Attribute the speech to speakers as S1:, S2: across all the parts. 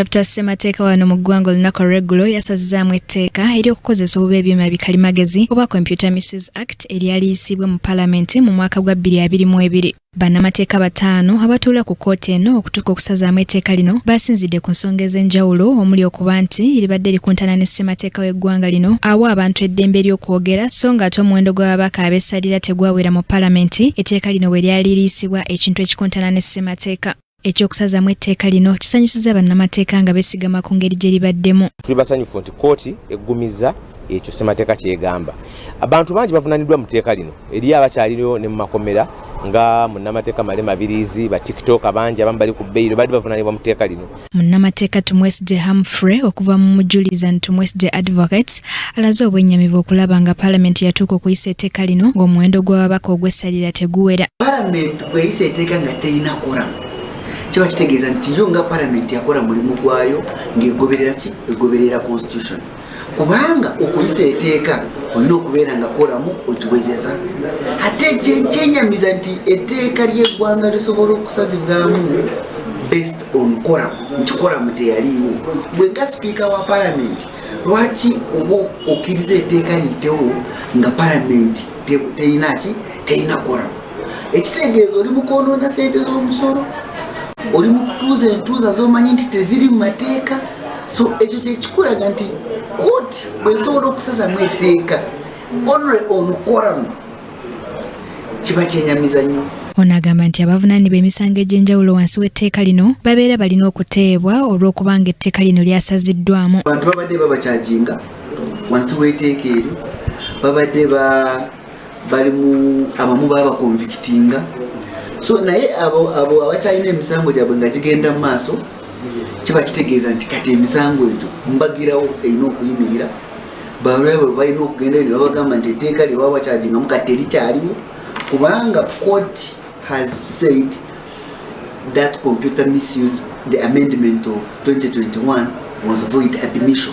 S1: Dr. Ssemateeka wano mu ggwanga olunaku olw'eggulo yasazizzaamu etteeka ery'okukozesa obubi ebyuma ebikalimagezi oba Computer Misuse Act eryaliyisibwa mu Paalamenti mu mwaka gwa 2022. Bannamateeka bataano abatuula ku kkooti eno okutuuka okusazaamu etteeka lino basinzidde ku nsonga ez'enjawulo omuli okuba nti libadde likuntana ne ssemateeka w'eggwanga lino awa abantu eddembe ly'okwogera so ng'ate omuwendo gw'ababaka ab'essalira tegwawera mu Paalamenti etteeka lino bwe lyali liyisibwa ekintu ekikuntana ne ssemateeka. Ekyokusazaamu etteeka lino kisanyusizza bannamateeka nga beesigama ku ngeri gye libaddemu.
S2: Tuli basanyufu nti kkooti eggumizza ekyo ssemateeka kyegamba. Abantu bangi bavunaaniddwa mu tteeka lino eri abakyaliriyo ne mu makomera nga munnamateeka Malema Biriizi ba TikTok abangi abamu bali ku bbeiro badde bavunaanibwa mu tteeka lino.
S1: Munnamateeka Tumwesigye Humphrey okuva mu mujuliza Tumwesigye Advocates alaze obwennyamivu okulaba nga Paalamenti yatuuka okuyisa etteeka lino ng'omuwendo gw'ababaka ogw'essalira teguwera.
S3: Paalamenti bw'eyisa etteeka nga terina koramu kiba kitegeeza nti yo nga Paalamenti yakola mulimu gwayo ng'egoberera ki? Egoberera Constitution. Kubanga okuyisa etteeka olina okubeera nga koramu okiwezeza. Ate kyenyamiza nti etteeka ly'eggwanga lisobola okusazibwamu based on koramu, nti koramu teyaliiwo. Bwe nga sipiika wa Paalamenti lwaki oba okkiriza etteeka liyitewo nga Paalamenti terina koramu? Ekitegeeza oli mu kwonoona ssente z'omusolo, oli mu kutuuza entuuza z'omanyi nti teziri mu mateeka. So ekyo kyekikulaga nti kkooti bw'esobola okusazaamu etteeka only on quorum kiba kyenyamiza nnyo.
S1: Ono agamba nti abavunaanibwa emisango egy'enjawulo wansi w'etteeka lino babeera balina okuteebwa olw'okubanga etteeka lino lyasaziddwamu.
S3: Abantu babadde babakyaginga wansi w'etteeka eryo, babadde bali mu abamu babakonvikitinga. So naye abo abakyalina emisango gyabwe nga gigenda mu maaso kiba kitegeeza nti kati emisango egyo mbagirawo erina okuyimirira. Balwebwe balina okugenda ne babagamba nti etteeka lye baba bakyagingamu kati terikyaliwo, kubanga court has said that computer misuse, the amendment of 2021 was void ab initio,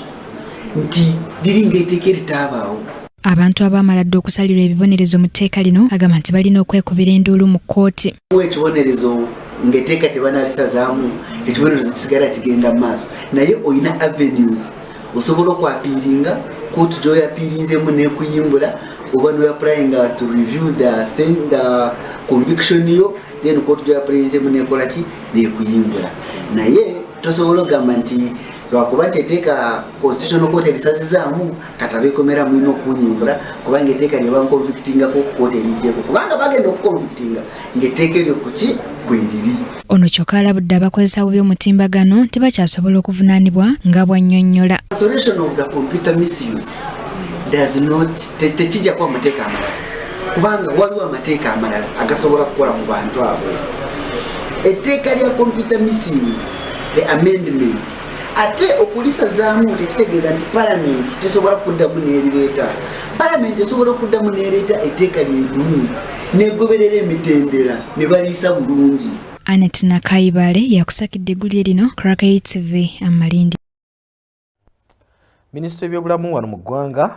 S3: nti liringa etteeka eritaabaawo.
S1: Abantu abaamala dde okusalirwa ebibonerezo mu tteeka lino agamba nti balina okwekubira enduulu mu kkooti.
S3: Ekibonerezo ng'etteeka tebanalisazaamu, ekibonerezo kisigala kigenda mu maaso, naye olina avenues osobola okwapiiringa kkooti gy'oyapiirinzemu n'ekuyimbula, oba n'oyapplyinga to review the conviction yo, then kkooti gy'oyapiirinzemu n'ekola ki? N'ekuyimbula. Naye tosobola okugamba nti lwakuba nti etteeka Constitutional Court erisazizaamu kati abeekomera mulina okunyimbula kubanga etteeka lye bankonvikitingako kkooti erigyeko, kubanga bagenda okukonvikitinga ng'etteeka eryo kuki kweriri.
S1: Ono kyokka alabudde abakozesa bubi omutimbagano nti bakyasobola okuvunaanibwa nga bw'annyonnyola.
S3: Solution of the computer misuse does not tekijja kuba amateeka amalala, kubanga waliwo amateeka amalala agasobola kukola ku bantu abo. Etteeka lya computer misuse, the amendment, ate okulisazaamu tekitegeeza nti Paalamenti tesobola kuddamu n'erireeta. Paalamenti esobola okuddamu n'ereeta etteeka lyerimu n'egoberera emitendera ne baliisa bulungi.
S1: Anet Nakaibale yakusakidde eggulire lino Crack TV Amalindi.
S4: Minisitule y'ebyobulamu wano mu ggwanga